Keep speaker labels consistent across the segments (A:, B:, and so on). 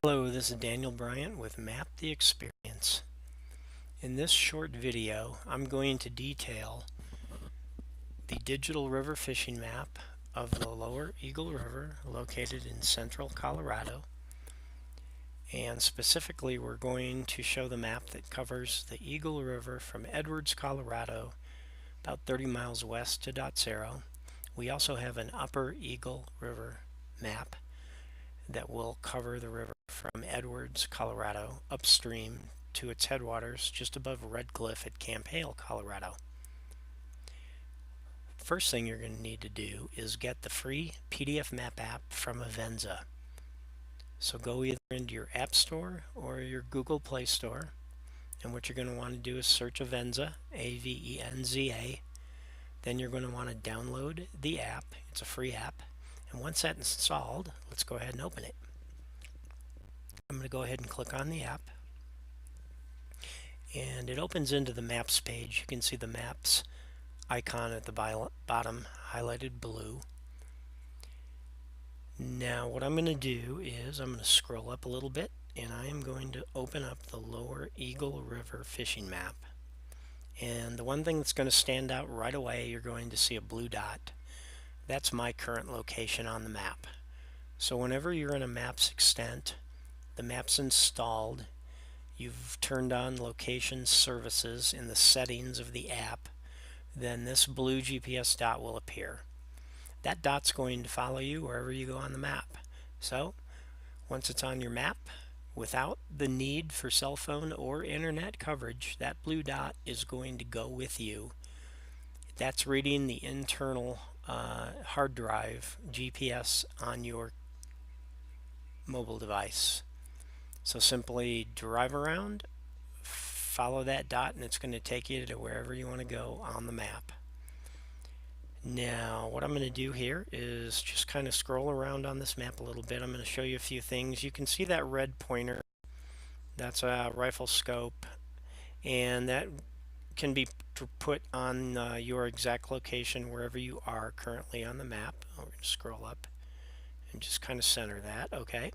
A: Hello, this is Daniel Bryant with Map the Experience. In this short video, I'm going to detail the digital river fishing map of the lower Eagle River located in central Colorado. And specifically, we're going to show the map that covers the Eagle River from Edwards, Colorado, about 30 miles west to Dotsero. We also have an upper Eagle River map that will cover the river from Edwards, Colorado, upstream to its headwaters just above Red Cliff at Camp Hale, Colorado. First thing you're going to need to do is get the free PDF map app from Avenza. So go either into your App Store or your Google Play Store, and what you're going to want to do is search Avenza, A-V-E-N-Z-A. Then you're going to want to download the app. It's a free app. And once that's installed, let's go ahead and open it. I'm going to go ahead and click on the app. And it opens into the Maps page. You can see the Maps icon at the bottom, highlighted blue. Now what I'm going to do is I'm going to scroll up a little bit, and I am going to open up the lower Eagle River fishing map. And the one thing that's going to stand out right away, you're going to see a blue dot. That's my current location on the map. So whenever you're in a map's extent, the map's installed, you've turned on location services in the settings of the app, then this blue GPS dot will appear. That dot's going to follow you wherever you go on the map. So once it's on your map, without the need for cell phone or internet coverage, that blue dot is going to go with you. That's reading the internal hard drive GPS on your mobile device. So simply drive around, follow that dot, and it's going to take you to wherever you want to go on the map. Now what I'm going to do here is just kind of scroll around on this map a little bit. I'm going to show you a few things. You can see that red pointer. That's a rifle scope, and that can be put on your exact location wherever you are currently on the map. We're going to scroll up and just kind of center that. Okay.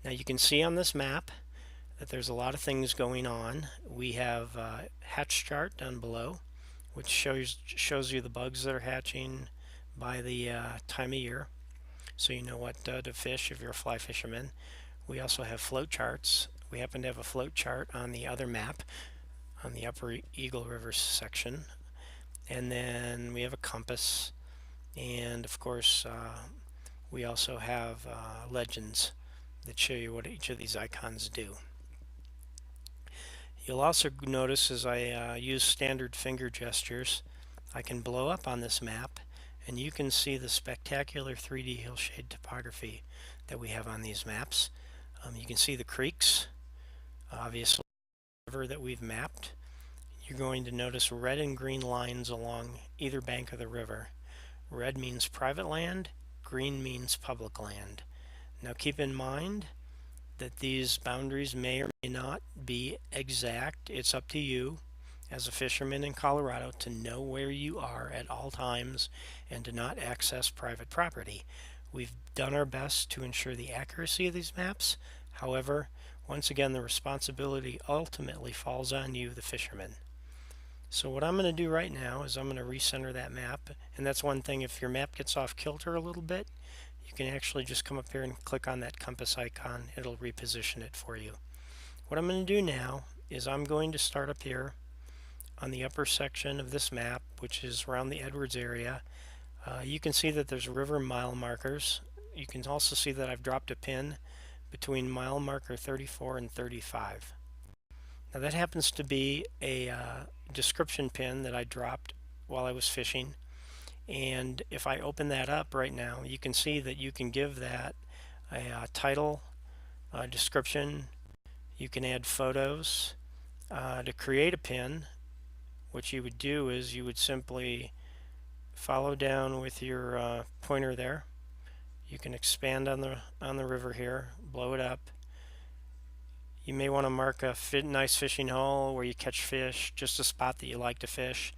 A: Now you can see on this map that there's a lot of things going on. We have a hatch chart down below, which shows you the bugs that are hatching by the time of year, so you know what to fish if you're a fly fisherman. We also have float charts. We happen to have a float chart on the other map on the upper Eagle River section, and then we have a compass, and of course we also have legends that show you what each of these icons do. You'll also notice as I use standard finger gestures, I can blow up on this map, and you can see the spectacular 3D hillshade topography that we have on these maps. You can see the creeks, obviously the river that we've mapped. You're going to notice red and green lines along either bank of the river. Red means private land, green means public land. Now keep in mind that these boundaries may or may not be exact. It's up to you as a fisherman in Colorado to know where you are at all times and to not access private property. We've done our best to ensure the accuracy of these maps. However, once again, the responsibility ultimately falls on you, the fisherman. So what I'm going to do right now is I'm going to recenter that map, and that's one thing. If your map gets off kilter a little bit, you can actually just come up here and click on that compass icon. It'll reposition it for you. What I'm going to do now is I'm going to start up here on the upper section of this map, which is around the Edwards area. You can see that there's river mile markers. You can also see that I've dropped a pin between mile marker 34 and 35. Now that happens to be a description pin that I dropped while I was fishing. And if I open that up right now, you can see that you can give that a title, a description. You can add photos. To create a pin, what you would do is you would simply follow down with your pointer there. You can expand on the river here, blow it up. You may want to mark a nice fishing hole where you catch fish, just a spot that you like to fish.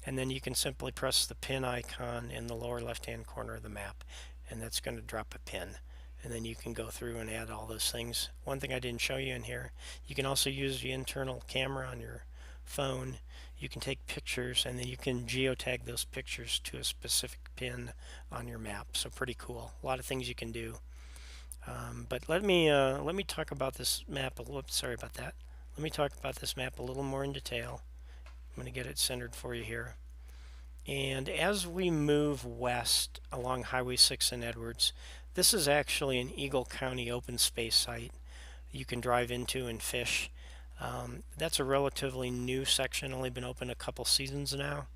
A: And then you can simply press the pin icon in the lower left hand corner of the map, and that's going to drop a pin. and then you can go through and add all those things. One thing I didn't show you in here, you can also use the internal camera on your phone. You can take pictures and then you can geotag those pictures to a specific pin on your map. So pretty cool. A lot of things you can do. But let me talk about this map a little. Sorry about that. Let me talk about this map a little more in detail. I'm going to get it centered for you here. And as we move west along Highway 6 in Edwards, this is actually an Eagle County open space site you can drive into and fish. That's a relatively new section, only been open a couple seasons now,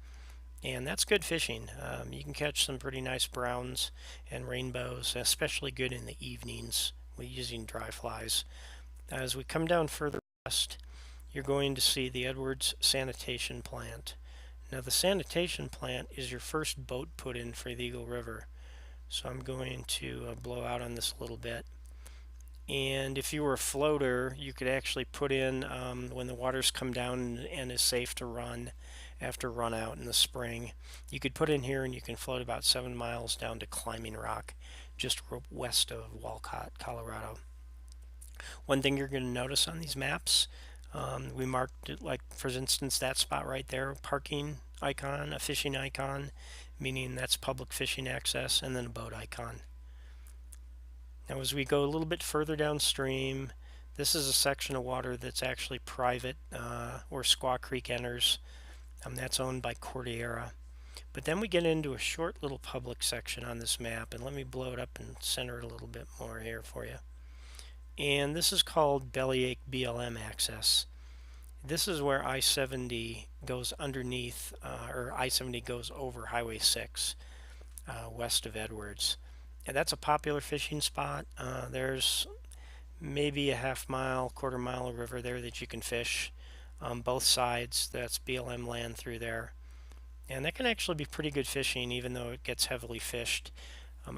A: and that's good fishing. You can catch some pretty nice browns and rainbows, especially good in the evenings using dry flies. As we come down further west, you're going to see the Edwards Sanitation Plant. Now the sanitation plant is your first boat put in for the Eagle River. So I'm going to blow out on this a little bit. And if you were a floater, you could actually put in when the waters come down and is safe to run after run out in the spring. You could put in here and you can float about 7 miles down to Climbing Rock, just west of Walcott, Colorado. One thing you're going to notice on these maps, we marked it, like for instance that spot right there, parking icon, a fishing icon, meaning that's public fishing access, and then a boat icon. Now as we go a little bit further downstream, this is a section of water that's actually private, where Squaw Creek enters. That's owned by Cordillera. But then we get into a short little public section on this map, and let me blow it up and center it a little bit more here for you. And this is called Bellyache BLM access. This is where I-70 goes underneath, or I-70 goes over Highway 6 west of Edwards. And that's a popular fishing spot. There's maybe a half-mile, quarter-mile of river there that you can fish on both sides. That's BLM land through there. And that can actually be pretty good fishing, even though it gets heavily fished.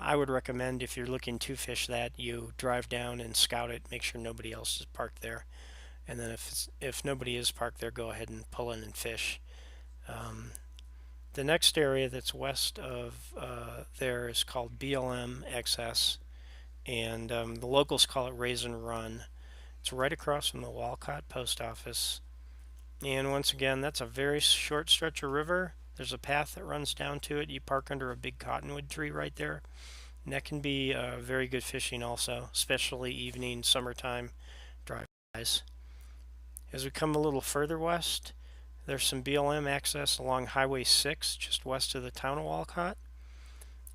A: I would recommend, if you're looking to fish that, you drive down and scout it, make sure nobody else is parked there. And then if nobody is parked there, go ahead and pull in and fish. The next area that's west of there is called BLM Access, and the locals call it Raisin Run. It's right across from the Walcott Post Office. And once again, that's a very short stretch of river. There's a path that runs down to it. You park under a big cottonwood tree right there. And that can be very good fishing also, especially evening, summertime dry flies. As we come a little further west, there's some BLM access along Highway 6, just west of the town of Walcott.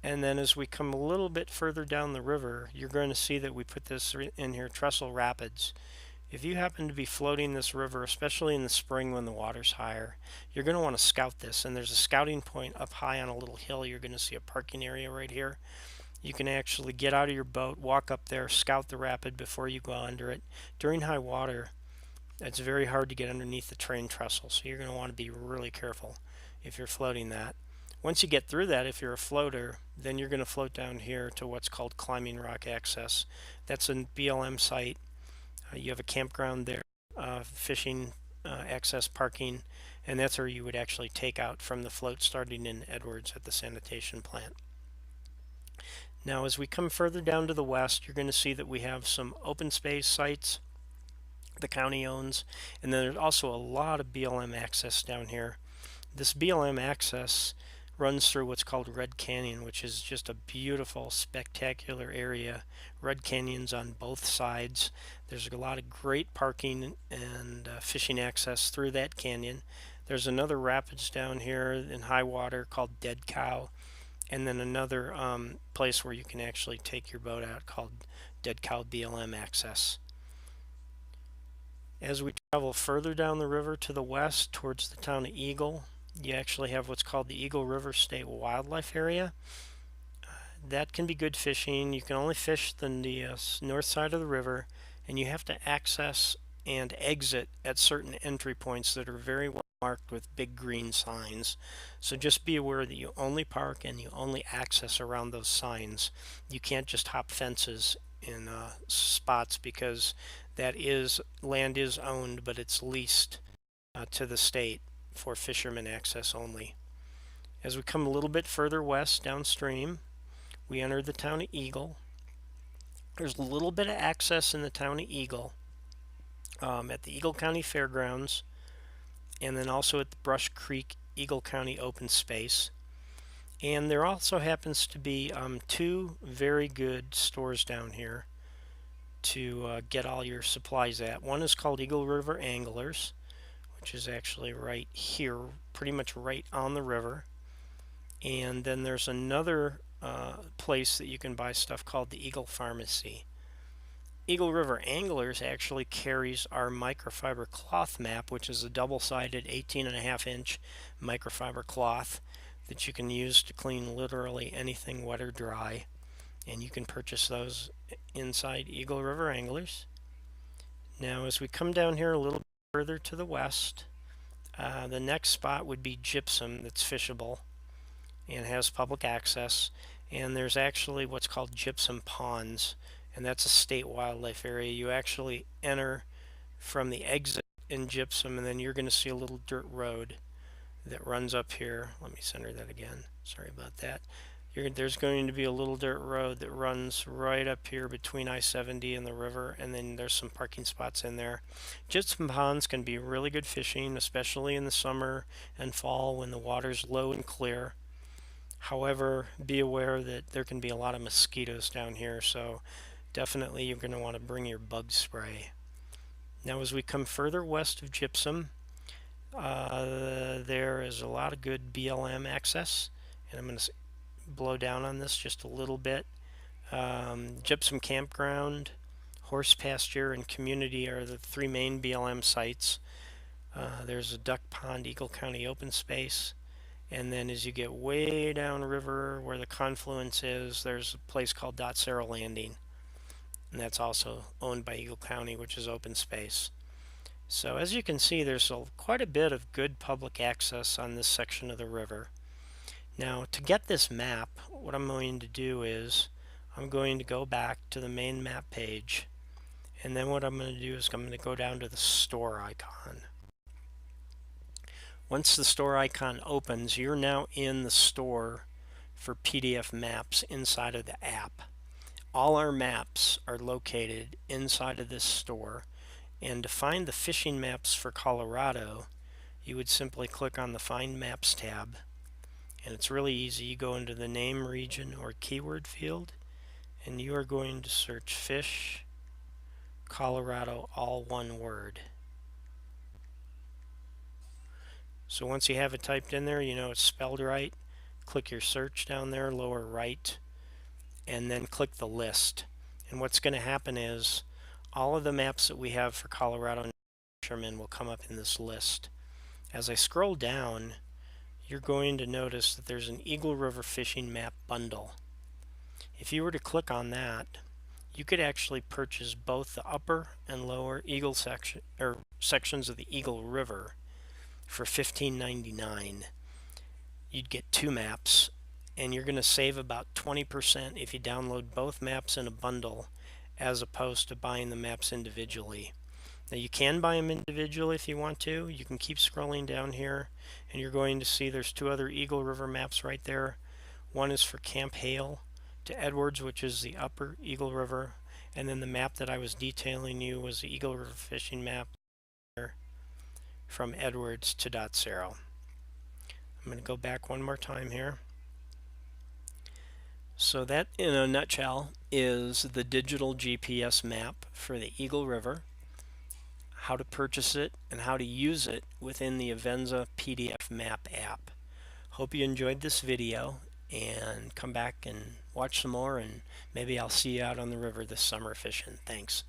A: And then as we come a little bit further down the river, you're going to see that we put this in here, Trestle Rapids. If you happen to be floating this river, especially in the spring when the water's higher, you're going to want to scout this. And there's a scouting point up high on a little hill. You're going to see a parking area right here. You can actually get out of your boat, walk up there, scout the rapid before you go under it. During high water, it's very hard to get underneath the train trestle, so you're going to want to be really careful if you're floating that. Once you get through that, if you're a floater, then you're going to float down here to what's called Climbing Rock Access. That's a BLM site. You have a campground there, fishing, access, parking, and that's where you would actually take out from the float starting in Edwards at the sanitation plant. Now as we come further down to the west, you're going to see that we have some open space sites the county owns, and then there's also a lot of BLM access down here. This BLM access runs through what's called Red Canyon, which is just a beautiful, spectacular area. Red Canyons on both sides. There's a lot of great parking and fishing access through that canyon. There's another rapids down here in high water called Dead Cow, and then another place where you can actually take your boat out called Dead Cow BLM access. As we travel further down the river to the west towards the town of Eagle, you actually have what's called the Eagle River State Wildlife Area. That can be good fishing. You can only fish the north side of the river, and you have to access and exit at certain entry points that are very well marked with big green signs. So just be aware that you only park and you only access around those signs. You can't just hop fences in spots, because that land is owned, but it's leased to the state for fishermen access only. As we come a little bit further west downstream, we enter the town of Eagle. There's a little bit of access in the town of Eagle, at the Eagle County Fairgrounds, and then also at the Brush Creek Eagle County Open Space. And there also happens to be two very good stores down here to get all your supplies at. One is called Eagle River Anglers, which is actually right here, pretty much right on the river. And then there's another place that you can buy stuff called the Eagle Pharmacy. Eagle River Anglers actually carries our microfiber cloth map, which is a double-sided 18.5-inch microfiber cloth that you can use to clean literally anything wet or dry. And you can purchase those inside Eagle River Anglers. Now as we come down here a little bit further to the west, the next spot would be gypsum that's fishable and has public access. And there's actually what's called gypsum ponds, and that's a state wildlife area. You actually enter from the exit in gypsum, and then you're going to see a little dirt road that runs up here. Let me center that again. Sorry about that. There's going to be a little dirt road that runs right up here between I-70 and the river, and then there's some parking spots in there. Gypsum ponds can be really good fishing, especially in the summer and fall when the water's low and clear. However, be aware that there can be a lot of mosquitoes down here, so definitely you're going to want to bring your bug spray. Now as we come further west of gypsum, there is a lot of good BLM access, and I'm going to blow down on this just a little bit. Gypsum Campground, Horse Pasture, and Community are the three main BLM sites. There's a Duck Pond Eagle County Open Space, and then as you get way down river where the confluence is, there's a place called Dotsero Landing, and that's also owned by Eagle County, which is open space. So as you can see, there's quite a bit of good public access on this section of the river. Now to get this map, what I'm going to do is I'm going to go back to the main map page, and then what I'm going to do is I'm going to go down to the store icon. Once the store icon opens, you're now in the store for PDF maps inside of the app. All our maps are located inside of this store, and to find the fishing maps for Colorado, you would simply click on the Find Maps tab, and it's really easy. You go into the name, region, or keyword field, and you are going to search fish Colorado, all one word. So once you have it typed in there, you know it's spelled right. Click your search down there, lower right, and then click the list. And what's going to happen is all of the maps that we have for Colorado and fishermen will come up in this list. As I scroll down, you're going to notice that there's an Eagle River fishing map bundle. If you were to click on that, you could actually purchase both the upper and lower Eagle section or sections of the Eagle River for $15.99. You'd get two maps, and you're going to save about 20% if you download both maps in a bundle as opposed to buying the maps individually. Now you can buy them individually if you want to. You can keep scrolling down here, and you're going to see there's two other Eagle River maps right there. One is for Camp Hale to Edwards, which is the upper Eagle River, and then the map that I was detailing you was the Eagle River fishing map from Edwards to Dotsero. I'm going to go back one more time here. So that, in a nutshell, is the digital GPS map for the Eagle River, how to purchase it, and how to use it within the Avenza PDF map app. Hope you enjoyed this video, and come back and watch some more, and maybe I'll see you out on the river this summer fishing. Thanks.